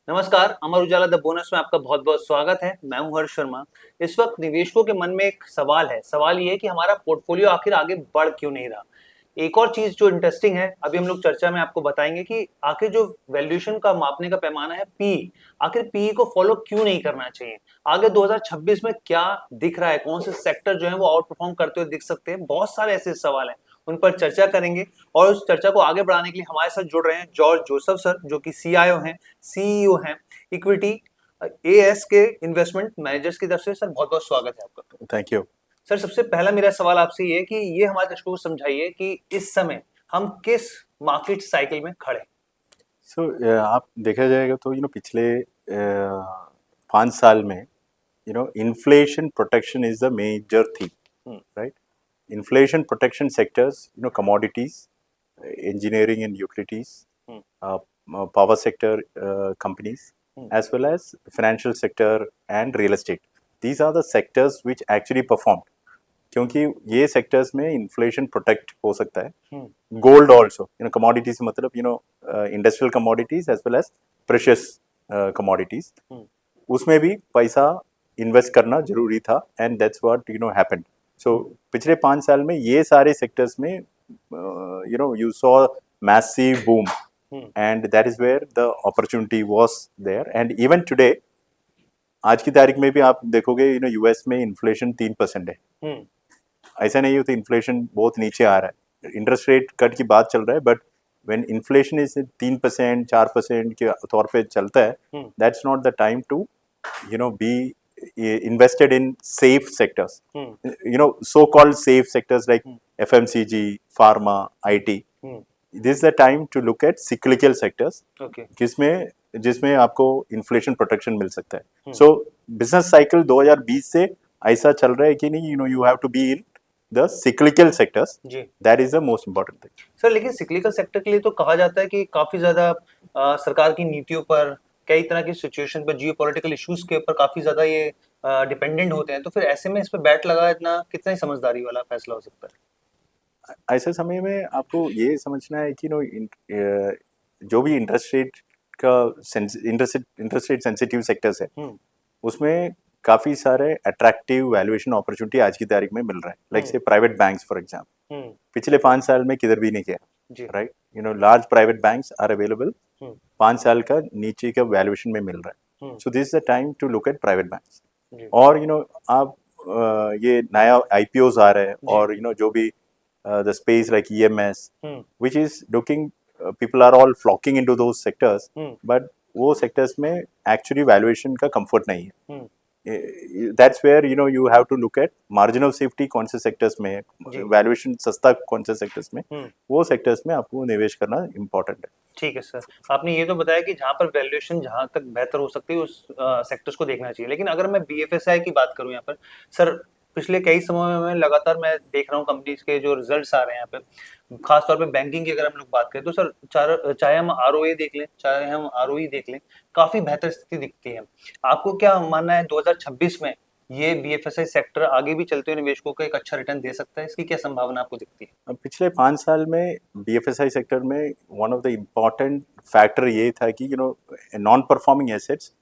नमस्कार, Amar Ujala the bonus में आपका बहुत-बहुत स्वागत है। मैं हूं हर्ष शर्मा। इस वक्त निवेशकों के मन में एक सवाल है। सवाल ये है कि हमारा पोर्टफोलियो आखिर आगे बढ़ क्यों नहीं रहा? एक और चीज़ जो इंटरेस्टिंग है, अभी हम लोग चर्चा में आपको बताएँगे कि आखिर जो वैल्यूएशन का मापने का पैमाना है पी, आखिर पी को फॉलो क्यों नहीं करना चाहिए? आगे 2026 में क्या दिख रहा है? कौन से सेक्टर जो हैं वो आउट परफॉर्म करते हुए दिख सकते हैं? बहुत सारे ऐसे सवाल हैं, उन पर चर्चा करेंगे और उस चर्चा को आगे बढ़ाने के लिए हमारे साथ जुड़ रहे हैं जॉर्ज जोसेफ सर, जो कि सीआईओ हैं, सीईओ हैं इक्विटी एएस के इन्वेस्टमेंट मैनेजर्स की तरफ से। सर बहुत बहुत स्वागत है आपका। Thank you. सर सबसे पहला मेरा सवाल आपसे ये है कि ये हमारे दर्शकों को समझाइए कि इस समय हम किस मार्केट साइकिल में खड़े हैं। आप देखा जाएगा तो पिछले 5 साल में inflation protection is the major theme, right? Inflation protection sectors, commodities, engineering and utilities, power sector companies, as well as financial sector and real estate. These are the sectors which actually performed. क्योंकि ये sectors में inflation protect हो सकता है. Gold also, commodities मतलब industrial commodities as well as precious commodities, उसमें भी पैसा इन्वेस्ट करना जरूरी था and that's what happened. So पिछले 5 साल में ये सारे सेक्टर्स में you saw massive boom, and that is where the opportunity was there. And even today, आज की तारीख में भी आप देखोगे यूएस में इन्फ्लेशन 3% है. ऐसा नहीं होता, इन्फ्लेशन बहुत नीचे आ रहा है. इंटरेस्ट रेट कट की बात चल रहा है, बट व्हेन इन्फ्लेशन इज 3% 4% के तौर पे चलता है, that's not the time to be invested in safe sectors, so-called safe sectors like FMCG, pharma, IT. This is the time to look at cyclical sectors, जिसमें आपको इन्फ्लेशन प्रोटेक्शन मिल सकता है. सो business cycle 2020 से ऐसा चल रहा है कि नहीं, you have to be in the cyclical sectors. That is the most important thing. Sir लेकिन सिक्लिकल सेक्टर के लिए तो कहा जाता है कि काफी ज्यादा सरकार की नीतियों पर, कई तरह की सिचुएशन पर, जियोपॉलिटिकल इश्यूज के ऊपर काफी ज्यादा ये डिपेंडेंट होते हैं. तो फिर ऐसे में इस पे बैट लगा इतना कितना ही समझदारी वाला फैसला हो सकता है? ऐसे समय में आपको ये समझना है कि जो भी इंटरेस्ट रेट सेंसिटिव सेक्टर्स है, उसमें काफी सारे अट्रैक्टिव वैल्यूएशन अपॉर्चुनिटी आज की तारीख में मिल रहा है. लाइक से प्राइवेट बैंक्स फॉर एग्जांपल, पिछले 5 साल में किधर भी नहीं किया, right? Large private banks are available. 5 साल का नीचे का वैल्यूएशन में मिल रहा है. So this is the time to look at private banks. और आप ये नया आईपीओज आ रहे हैं, और जो भी the space like EMS, which is looking, people are all flocking into those sectors, but वो sectors में actually valuation का comfort नहीं है. That's where you have to look at margin of safety कौन से sectors में है, valuation सस्ता कौन से sectors में, वो sectors में आपको निवेश करना important है. ठीक है सर, आपने ये तो बताया कि जहाँ पर वैल्यूएशन जहाँ तक बेहतर हो सकती है उस सेक्टर्स को देखना चाहिए. लेकिन अगर मैं बीएफएसआई की बात करूँ यहाँ पर सर, पिछले कई समय में लगातार मैं देख रहा हूँ कंपनीज के जो रिजल्ट्स आ रहे हैं यहाँ पे, खासतौर पे बैंकिंग की अगर हम लोग बात करें तो सर चाहे हम आरओए देख लें, चाहे हम आरओई देख लें, काफी बेहतर स्थिति दिखती है. आपको क्या मानना है 2026 में ये बीएफएसआई सेक्टर आगे भी चलते हुए निवेशकों को एक अच्छा रिटर्न दे सकता है? इसकी क्या संभावना आपको दिखती है? पिछले 5 साल में बीएफएसआई सेक्टर में one of the important factor ये था कि नॉन परफॉर्मिंग एसेट्स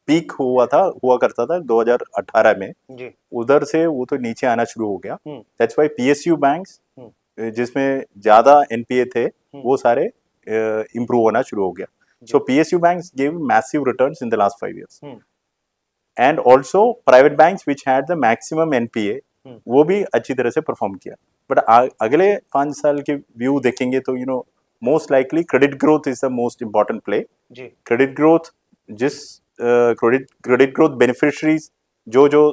पीक हुआ करता था 2018 में. उधर से वो तो नीचे आना शुरू हो गया. दैट्स व्हाई पीएसयू बैंक्स, जिसमें ज्यादा एनपीए थे, वो सारे इम्प्रूव होना शुरू हो गया. So PSU banks give massive returns in the last 5 years. And also private banks which had the maximum NPA, वो भी अच्छी तरह से परफॉर्म किया. बट अगले 5 साल के व्यू देखेंगे तो most likely credit growth is the most important play. Credit growth, credit growth beneficiaries जो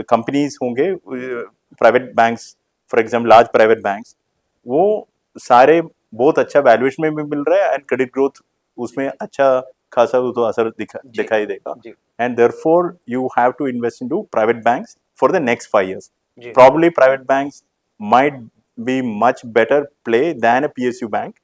कंपनीज होंगे, private banks for example, large private banks, वो सारे बहुत अच्छा वैल्यूएशन में भी मिल रहा है, एंड क्रेडिट ग्रोथ उसमें अच्छा खासा तो असर दिखाई देगा. And therefore you have to invest into private banks for the next 5 years. Probably private banks might be much better play than a PSU bank.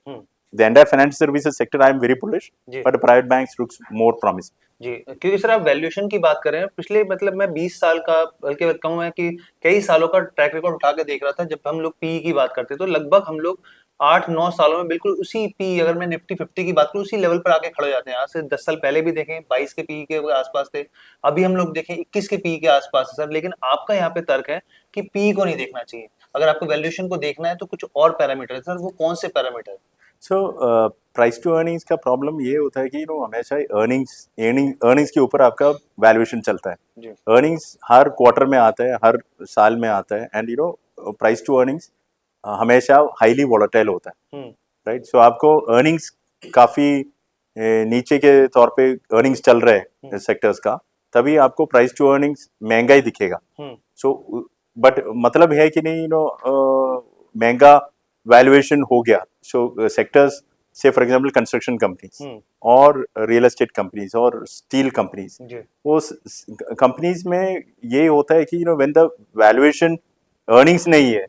The entire financial services sector I am very bullish, but private banks looks more promising. जी, क्योंकि sir आप valuation की बात कर रहे हैं, पिछले मतलब मैं 20 साल का, बल्कि कहूँ मैं कि कई सालों का ट्रैक रिकॉर्ड उठा के देख रहा था. जब हम लोग पीई की बात करते तो लगभग हम लोग 8-9 सालों में बिल्कुल उसी पी, अगर मैं निफ्टी 50 की बात करूं, उसी लेवल पर आके खड़े हो जाते हैं। आज से 10 साल पहले भी देखें 22 के पी के आसपास थे, अभी हम लोग देखें 21 के पी के आसपास है सर। लेकिन आपका यहाँ पे तर्क है कि पी को नहीं देखना चाहिए, अगर आपको वैल्यूएशन को देखना है तो कुछ और पैरामीटर है सर, वो कौन से parameter? So price to earnings का प्रॉब्लम ये होता है कि हमेशा अर्निंग्स के ऊपर आपका वैल्यूएशन चलता है। अर्निंग्स हर क्वार्टर में आता है, हर साल में आता है, एंड प्राइस टू अर्निंग्स हमेशा हाईली वॉलेटाइल होता है, राइट। सो आपको अर्निंग्स काफी नीचे के तौर पे अर्निंग्स चल रहे हैं सेक्टर्स का, तभी आपको प्राइस टू अर्निंग्स महंगा ही दिखेगा। सो बट मतलब है कि नहीं महंगा वैल्यूएशन हो गया। सो सेक्टर्स से फॉर एग्जांपल कंस्ट्रक्शन कंपनीज और रियल एस्टेट कंपनीज और स्टील कंपनीज, वो कंपनीज में ये होता है कि व्हेन द वैल्यूएशन अर्निंग्स नहीं है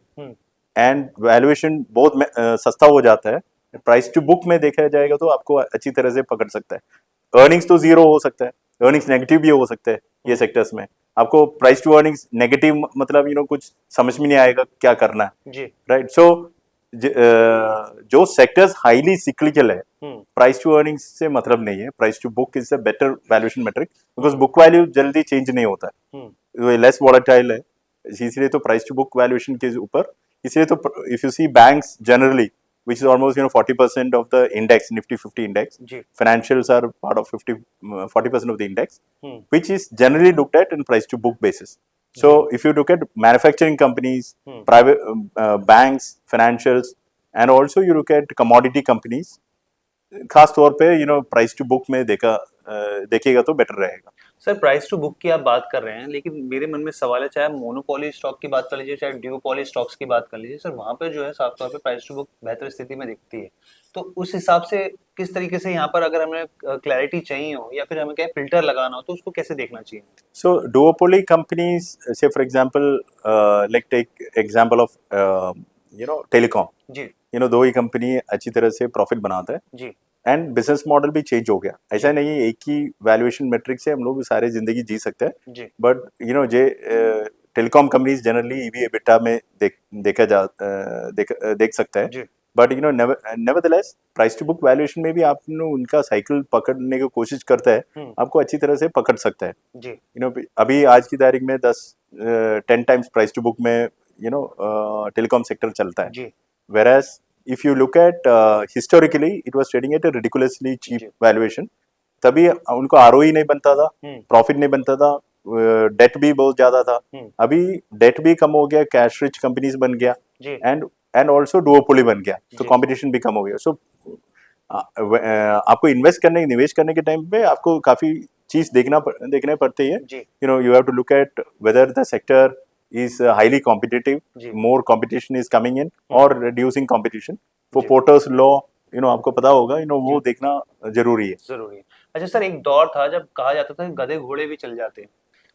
एंड वैल्यूएशन बहुत सस्ता हो जाता है, प्राइस टू बुक में देखा जाएगा तो आपको अच्छी तरह से पकड़ सकता है। अर्निंग्स तो जीरो हो सकता है, अर्निंग्स नेगेटिव भी हो सकते हैं ये सेक्टर्स में। आपको प्राइस टू अर्निंग्स नेगेटिव मतलब कुछ समझ में नहीं आएगा क्या करना है, राइट। सो जो सेक्टर्स हाईली सिक्लिकल है, प्राइस टू अर्निंग्स से मतलब नहीं है। Price to book is a better valuation metric, because book value जल्दी चेंज नहीं होता है, लेस वॉलेटाइल है, इसलिए तो प्राइस टू बुक वैल्यूएशन के ऊपर। इसलिए तो if you see banks generally which is almost 40% of the index, Nifty 50 index. Financials are part of 40% of the index, which is generally looked at in price to book basis. So if you look at manufacturing companies, private banks, financials, and also you look at commodity companies, खास तौर पे price to book में देखेगा तो better रहेगा। Sir price to book की आप बात कर रहे हैं, लेकिन मेरे मन में सवाल है, चाहे मोनोपोली स्टॉक की बात कर लीजिए, चाहे ड्यूओपोली स्टॉक्स की बात कर लीजिए सर, वहां पे जो है साफ तौर पे प्राइस टू बुक बेहतर स्थिति में दिखती है। तो उस हिसाब से किस तरीके से यहाँ पर अगर हमें क्लैरिटी चाहिए हो या फिर हमें क्या फिल्टर लगाना हो, तो उसको कैसे देखना चाहिए? सो डुओपोली कंपनीज से for example like take example of telecom जी, दो ही कंपनी अच्छी तरह से प्रॉफिट बनाता है जी, एंड बिजनेस मॉडल भी चेंज हो गया। ऐसा नहीं है एक ही वैल्यूएशन मेट्रिक से हम लोग सारे जिंदगी जी सकते हैं, बट जे telecom companies generally EV EBITDA में देख सकता है, but nevertheless price to book valuation में भी आप उनका साइकिल पकड़ने की कोशिश करता है, आपको अच्छी तरह से पकड़ सकता है जी। अभी आज की तारीख में 10 टाइम्स प्राइस टू बुक में टेलीकॉम सेक्टर चलता है, whereas if you look at historically it was trading at a ridiculously cheap valuation, तभी उनको ROE नहीं बनता था, प्रॉफिट नहीं बनता था, डेट भी बहुत ज्यादा था। अभी डेट भी कम हो गया, कैश रिच कंपनीज बन गया, एंड ऑल्सो डुओपोली बन गया, तो कंपटीशन भी कम हो गया। सो आपको निवेश करने के टाइम पे आपको काफी चीज देखना पड़ती है। you have to look at whether the sector is highly competitive, more competition is coming in or reducing competition. For Porter's law, आपको पता होगा, वो देखना जरूरी है। अच्छा सर, एक दौर था जब कहा जाता था कि गधे घोड़े भी चल जाते हैं,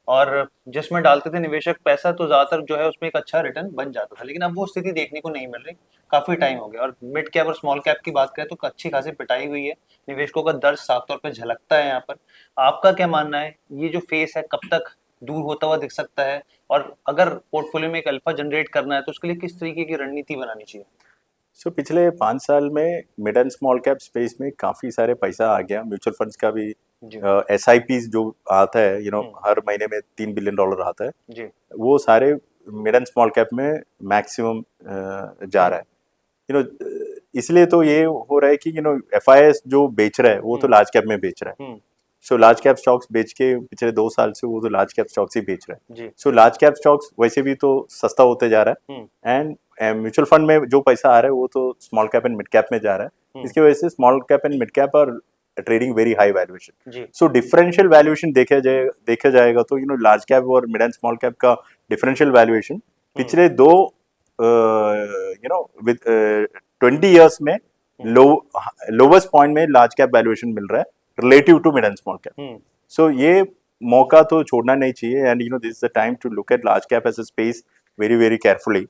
और जिसमें डालते थे निवेशक पैसा तो ज्यादातर जो है उसमें एक अच्छा रिटर्न बन जाता था, लेकिन अब वो स्थिति देखने को नहीं मिल रही, काफी टाइम हो गया। और मिड कैप और स्मॉल कैप की बात करें तो अच्छी खासी पिटाई हुई है, निवेशकों का दर्द साफ तौर पर झलकता है यहाँ पर। आपका क्या मानना है, ये जो फेस है कब तक दूर होता हुआ दिख सकता है, और अगर पोर्टफोलियो में एक अल्फा जनरेट करना है तो उसके लिए किस तरीके की रणनीति बनानी चाहिए? सो पिछले 5 साल में mid and small cap space में काफी सारे पैसा आ गया, म्यूचुअल फंड्स का भी, SIPs जो आता है, हर महीने में $3 बिलियन आता है जी, वो सारे मिड एंड स्मॉल कैप में मैक्सिमम जा रहा है। इसलिए तो ये हो रहा है कि FIS जो बेच रहा है वो तो लार्ज कैप में बेच रहा है। सो लार्ज कैप स्टॉक्स बेच के पिछले 2 साल से वो तो लार्ज कैप स्टॉक्स ही बेच रहा है। सो लार्ज कैप स्टॉक्स वैसे भी तो सस्ता होते जा रहा है, एंड म्यूचुअल फंड में जो पैसा आ रहा है वो तो small cap and mid cap में जा रहा है। इसकी वजह से small cap and mid cap और ट्रेडिंग वेरी हाई वैल्यूएशन। सो डिफरेंशियल वैल्यूएशन देखा जाएगा तो लार्ज कैप और मिड एंड स्मॉल कैप का डिफरेंशियल वैल्यूएशन पिछले दो विद 20 इयर्स में लोवेस्ट पॉइंट में लार्ज कैप वैल्यूएशन मिल रहा है relative to mid and small cap. So ये मौका तो छोड़ना नहीं चाहिए, and this is the time to look at large cap as a space very very carefully.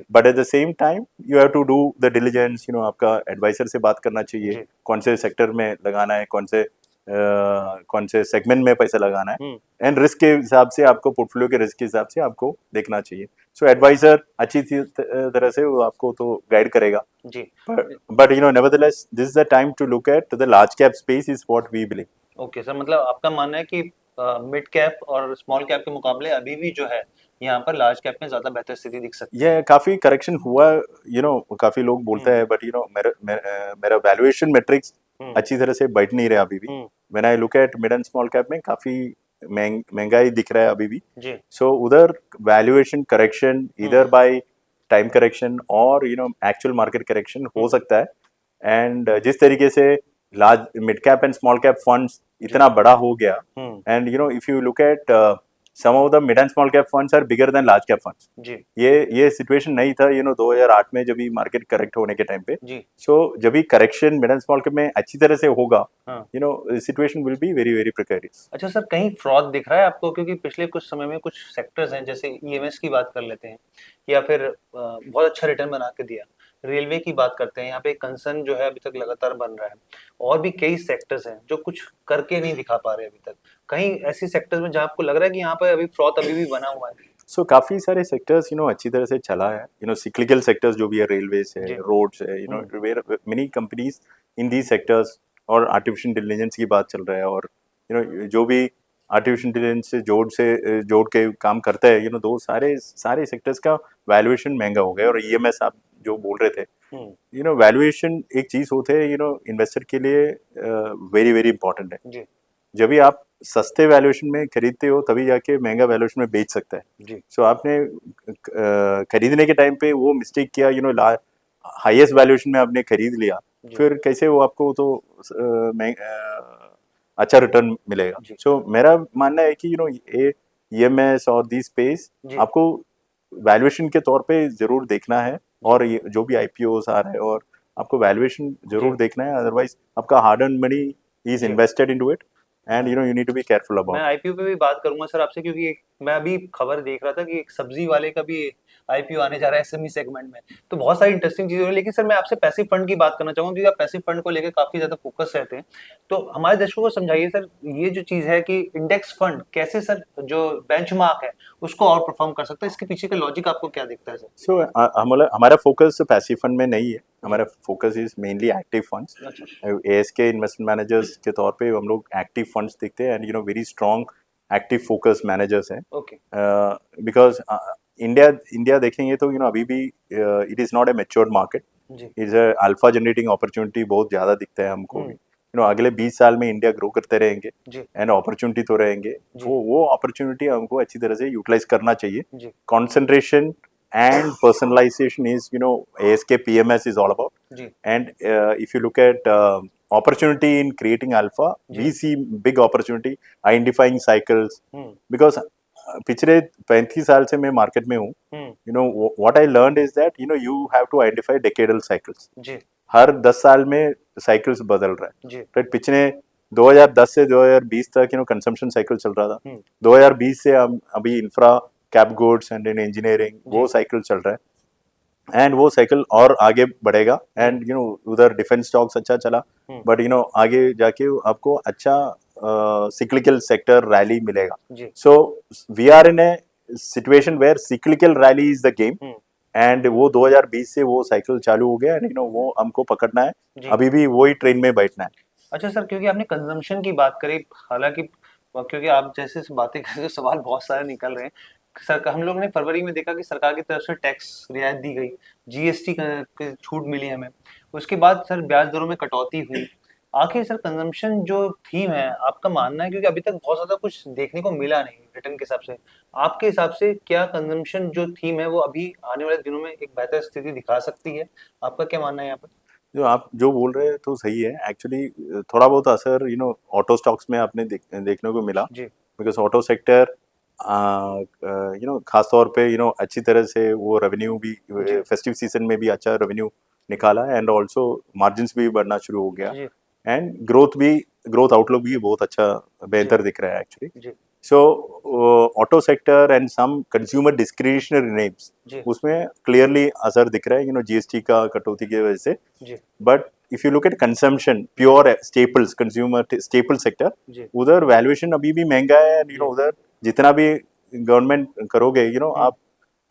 But at the same time you have to do the diligence, आपका adviser से बात करना चाहिए, कौन से सेक्टर में लगाना है, कौन से कौन से सेगमेंट में पैसा लगाना है, एंड रिस्क के हिसाब से आपको, पोर्टफोलियो के रिस्क के हिसाब से आपको देखना चाहिए. सो एडवाइजर अच्छी तरह से वो आपको तो गाइड करेगा. जी. But nevertheless, this is the time to look at the large cap space is what we believe. Okay sir, मतलब आपका मानना है कि मिड कैप और स्मॉल कैप के मुकाबले अभी भी जो है यहाँ पर लार्ज कैप में ज्यादा बेहतर स्थिति दिख सकती है. ये काफी करेक्शन हुआ, काफी लोग बोलते हैं, बट मेरा वैल्यूएशन मेट्रिक्स अच्छी तरह से बैठ नहीं रहा अभी भी. When I look at mid and small cap में काफी महंगाई दिख रहा है अभी भी. सो उधर वैल्यूएशन करेक्शन इधर बाय टाइम करेक्शन और एक्चुअल मार्केट करेक्शन हो सकता है. एंड जिस तरीके से large mid cap and small cap funds इतना बड़ा हो गया, and if you look eight some of the mid and small cap funds are bigger than large cap funds. जी. ये सिचुएशन नहीं था 2008 में जब भी मार्केट करेक्ट होने के टाइम पे. सो जब भी correction mid and small cap में अच्छी तरह से होगा, situation will be very very precarious. अच्छा सर, कहीं फ्रॉड दिख रहा है आपको? क्योंकि पिछले कुछ समय में कुछ सेक्टर्स हैं, जैसे ईएमएस की बात कर लेते हैं, या फिर बहुत अच्छा रिटर्न बना के दिया. रेलवे की बात करते हैं, यहाँ पे कंसर्न जो है अभी तक लगातार बन रहा है. और भी कई सेक्टर्स हैं जो कुछ करके नहीं दिखा पा रहे अभी तक. कहीं ऐसी सेक्टर्स में जहाँ आपको लग रहा है कि यहाँ पे अभी फ्रॉड अभी भी बना हुआ है? सो काफी सारे सेक्टर्स अच्छी तरह से चला है. सिक्लिकल सेक्टर्स जो भी है, रेलवेज है, रोड्स है, many companies in these sectors. और आर्टिफिशियल इंटेलिजेंस की बात चल रहा है, और जो भी आर्टिफिशियल इंटेलिजेंस से जोड़ के काम करता है, दो सारे सेक्टर्स का वैल्यूएशन महंगा हो गया. और ईएमएस आप जो बोल रहे थे, वैल्यूएशन एक चीज होते हैं इन्वेस्टर के लिए वेरी वेरी इंपॉर्टेंट है. जब भी आप सस्ते वैल्यूएशन में खरीदते हो तभी जाके महंगा वैल्यूएशन में बेच सकता है. सो आपने खरीदने के टाइम पे वो मिस्टेक किया, हाईएस्ट वैल्यूएशन में आपने खरीद लिया, फिर कैसे वो आपको तो अच्छा रिटर्न मिलेगा. सो मेरा मानना है कि ईएमएस और दी स्पेस आपको वैल्यूएशन के तौर पे जरूर देखना है, और ये जो भी आईपीओस आ रहा है, और आपको वैल्यूएशन जरूर देखना है. अदरवाइज आपका hard earn money is invested into it, and you need to be careful about. मैं आईपीओ पे भी बात करूंगा सर आपसे, क्योंकि मैं अभी खबर देख रहा था कि एक सब्जी वाले का भी आईपीओ आने जा रहा है एसएमई सेगमेंट में. तो बहुत सारी इंटरेस्टिंग चीजें हो रही है. लेकिन सर मैं आपसे पैसिव फंड की बात करना चाहूंगा, क्योंकि आप पैसिव फंड को लेकर काफी ज्यादा फोकस रहते हैं. तो हमारे दर्शकों को समझाइए सर, ये जो चीज है कि इंडेक्स फंड कैसे सर जो बेंचमार्क है उसको और परफॉर्म कर सकता है, इसके पीछे का लॉजिक आपको क्या दिखता है सर? सो हमारा फोकस पैसिव फंड में नहीं है. हमारा focus is mainly active funds. ASK investment managers के तौर पे हम लोग एक्टिव फंड्स देखते हैं, and very strong active focus managers हैं. बिकॉज इंडिया देखेंगे तो अभी भी it is not a matured market. Is a alpha generating opportunity बहुत ज्यादा दिखता है हमको. अगले 20 साल में इंडिया ग्रो करते रहेंगे, एंड अपॉर्चुनिटी तो रहेंगे. वो अपॉर्चुनिटी हमको अच्छी तरह से यूटिलाइज करना चाहिए. Concentration and personalization is ASK PMS is all about. And if you look at opportunity in creating alpha, we see big opportunity identifying cycles. Because पिछले 35 साल से मैं मार्केट में हूँ. what I learned is that you have to identify decadal cycles. हर 10 साल में cycles बदल रहा है. राइट, पिछले 2010 से 2020 तक कंजम्पशन साइकिल चल रहा था. 2020 से अभी infra, cap goods and in engineering, वो साइकिल चल रहा है, एंड वो साइकिल और आगे बढ़ेगा. एंड उधर डिफेंस स्टॉक्स अच्छा चला, बट आगे जाके आपको अच्छा सिक्लिकल सेक्टर रैली मिलेगा. So we are in a situation where cyclical rally is the game, and वो 2020 से वो साइकिल चालू हो गया, एंड वो हमको पकड़ना है. अभी भी वही ट्रेन में बैठना है. अच्छा सर, क्योंकि आपने कंजम्पशन की बात करी, हालांकि क्योंकि आप जैसे बातें कर रहे हो, सवाल बहुत सारे निकल रहे हैं. सर हम लोग ने फरवरी में देखा कि सरकार की तरफ से टैक्स रियायत दी गई, जीएसटी की छूट मिली हमें. उसके बाद सर ब्याज दरों में कटौती हुई. आखिर सर कंजम्पशन जो थीम है, आपका मानना है, क्योंकि अभी तक बहुत ज्यादा कुछ देखने को मिला नहीं रिटर्न के हिसाब से, आपके हिसाब से क्या कंजम्पशन जो थीम है वो अभी आने वाले दिनों में एक बेहतर स्थिति दिखा सकती है? आपका क्या मानना है यहाँ पर? जो आप जो बोल रहे हैं तो सही है. एक्चुअली थोड़ा बहुत असर ऑटो स्टॉक्स में आपने देखने को मिला, बिकॉज ऑटो सेक्टर खास तौर पे अच्छी तरह से वो रेवेन्यू भी फेस्टिव सीजन में भी अच्छा रेवेन्यू निकाला, एंड ऑल्सो मार्जिन्स भी बढ़ना शुरू हो गया, एंड ग्रोथ आउटलुक भी बहुत अच्छा बेहतर दिख रहा है actually. So auto sector and some consumer discretionary names, जी उसमें क्लियरली असर दिख रहा है जीएसटी का कटौती की वजह से. जी but if you look at consumption pure staples, consumer staple sector, जी उधर वैल्यूएशन अभी भी महंगा है. जी. उधर जितना भी गवर्नमेंट करोगे आप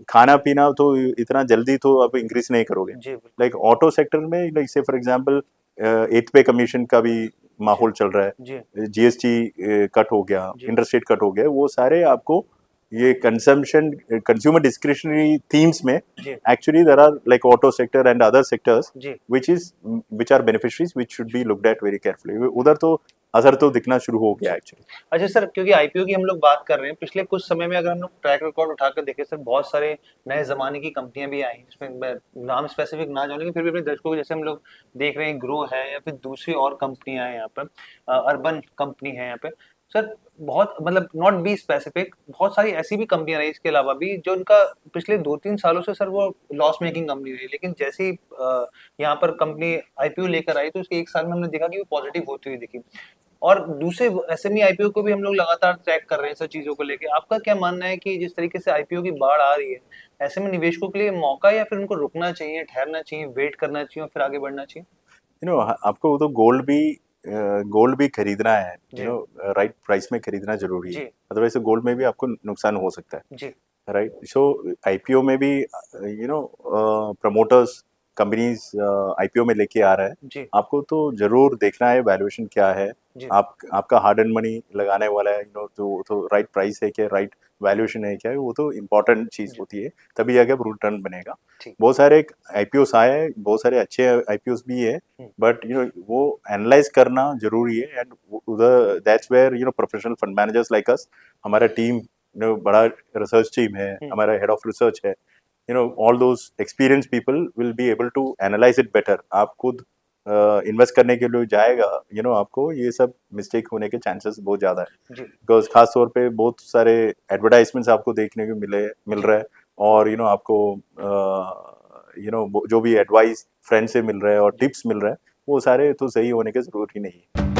खाना पीना तो इतना जल्दी तो आप इंक्रीज नहीं करोगे. जी बिल्कुल. लाइक ऑटो सेक्टर में लाइक से फॉर एग्जांपल 8th पे कमीशन का भी माहौल चल रहा है. जी जीएसटी कट हो गया, जी. इंटरेस्ट रेट कट हो गया, वो सारे आपको ये कंजम्पशन कंज्यूमर डिस्क्रिशनरी थीम्स में जी actually there are like auto sector and other sectors जी which are beneficiaries which should be looked at very carefully. उधर तो असर तो दिखना शुरू हो गया एक्चुअली. अच्छा सर, क्योंकि आईपीओ की हम लोग बात कर रहे हैं, पिछले कुछ समय में अगर हम लोग ट्रैक रिकॉर्ड उठाकर देखें सर, बहुत सारे नए जमाने की कंपनियां भी आई. इसमें मैं नाम स्पेसिफिक ना जाऊं, लेकिन फिर भी अपने दर्शकों को, जैसे हम लोग देख रहे हैं ग्रो है या फिर दूसरी और कंपनियां हैं यहाँ पर, अर्बन कंपनी है यहाँ पे सर. बहुत मतलब नॉट बी स्पेसिफिक, बहुत सारी ऐसी भी कंपनियां रही इसके अलावा भी जो उनका पिछले 2-3 सालों से सर वो लॉस मेकिंग कंपनी रही, लेकिन जैसे ही यहाँ पर कंपनी आईपीओ लेकर आई तो उसके 1 साल में हमने देखा कि वो पॉजिटिव होती हुई दिखी. और दूसरे एसएमई आईपीओ को भी हम लोग लगातार ट्रैक कर रहे हैं सब चीजों को लेके. आपका क्या मानना है कि जिस तरीके से आईपीओ की बाढ़ आ रही है, ऐसे में निवेशकों के लिए मौका, या फिर उनको रुकना चाहिए, ठहरना चाहिए, वेट करना चाहिए और फिर आगे बढ़ना चाहिए? आपको वो तो गोल्ड भी खरीदना है, जी राइट प्राइस में खरीदना जरूरी जी है. अदरवाइज गोल्ड में भी आपको नुकसान हो सकता है. जी राइट. सो आईपीओ में भी प्रमोटर्स कंपनीज आईपीओ में लेके आ रहा है. जी आपको तो जरूर देखना है वैल्यूएशन क्या है. जी आपका हार्ड एंड मनी लगाने वाला है, तो राइट प्राइस है क्या, राइट वैल्यूएशन है क्या, वो तो इम्पोर्टेंट चीज जी. होती है. तभी आगे रिटर्न बनेगा. ठीक. बहुत सारे आईपीओस आए हैं, बहुत सारे अच्छे आईपीओस भी है, बट वो एनालाइज करना जरूरी है. एंड उधर that's where professional fund managers like us, हमारा टीम बड़ा रिसर्च टीम है, हमारा हेड ऑफ रिसर्च है, all those experienced people will be able to analyze it better. आप खुद इन्वेस्ट करने के लिए जाएगा, आपको ये सब मिस्टेक होने के चांसेस बहुत ज़्यादा है. जी बिकॉज खास तौर पे बहुत सारे एडवर्टाइजमेंट्स आपको देखने को मिल रहा है, और आपको जो भी एडवाइस फ्रेंड से मिल रहा है और टिप्स मिल रहा है, वो सारे तो सही होने की ज़रूरत ही नहीं है.